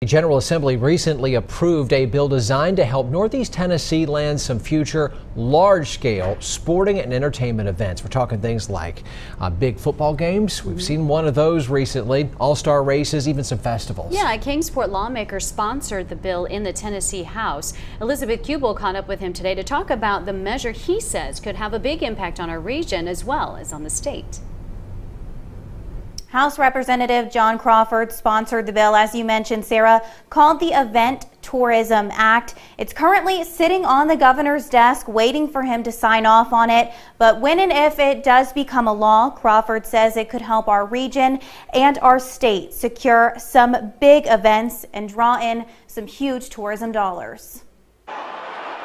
The General Assembly recently approved a bill designed to help Northeast Tennessee land some future large-scale sporting and entertainment events. We're talking things like big football games. We've seen one of those recently, all-star races, even some festivals. Yeah, a Kingsport lawmaker sponsored the bill in the Tennessee House. Elizabeth Kubel caught up with him today to talk about the measure he says could have a big impact on our region as well as on the state. House Representative John Crawford sponsored the bill, as you mentioned, Sarah, called the Event Tourism Act. It's currently sitting on the governor's desk waiting for him to sign off on it. But when and if it does become a law, Crawford says it could help our region and our state secure some big events and draw in some huge tourism dollars.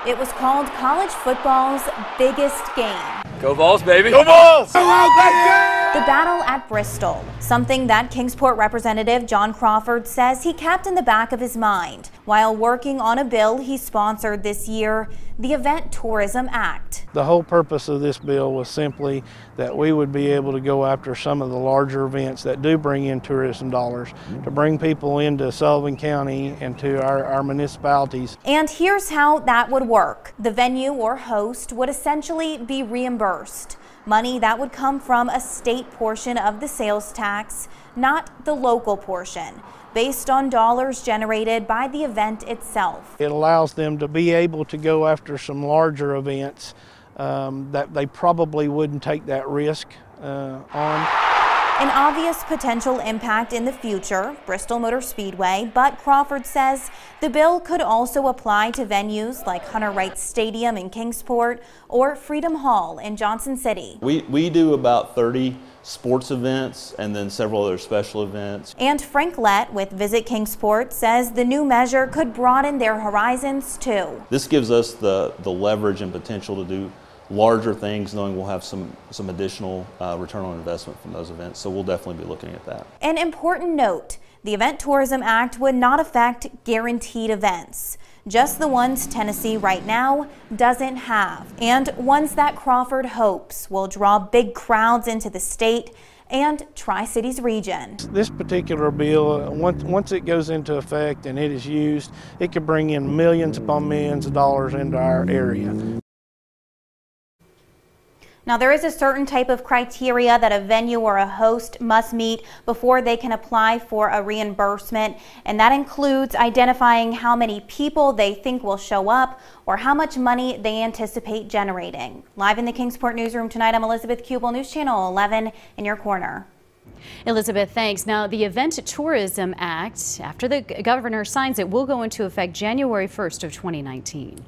It was called college football's biggest game. Go Vols, baby! Go Vols! The battle at Bristol, something that Kingsport Representative John Crawford says he kept in the back of his mind while working on a bill he sponsored this year, the Event Tourism Act. The whole purpose of this bill was simply that we would be able to go after some of the larger events that do bring in tourism dollars, to bring people into Sullivan County and to our municipalities. And here's how that would work. The venue or host would essentially be reimbursed. Money that would come from a state portion of the sales tax, not the local portion, based on dollars generated by the event itself. It allows them to be able to go after some larger events that they probably wouldn't take that risk on. An obvious potential impact in the future, Bristol Motor Speedway, but Crawford says the bill could also apply to venues like Hunter Wright Stadium in Kingsport or Freedom Hall in Johnson City. We do about 30 sports events and then several other special events. And Frank Lett with Visit Kingsport says the new measure could broaden their horizons too. This gives us the leverage and potential to do larger things, knowing we'll have some additional return on investment from those events. So we'll definitely be looking at that. An important note, the Event Tourism Act would not affect guaranteed events, just the ones Tennessee right now doesn't have, and ones that Crawford hopes will draw big crowds into the state and Tri-Cities region. This particular bill, once it goes into effect and it is used, it could bring in millions upon millions of dollars into our area. Now, there is a certain type of criteria that a venue or a host must meet before they can apply for a reimbursement, and that includes identifying how many people they think will show up or how much money they anticipate generating. Live in the Kingsport newsroom tonight, I'm Elizabeth Kubel, News Channel 11 in your corner. Elizabeth, thanks. Now, the Event Tourism Act, after the governor signs it, will go into effect January 1st of 2019.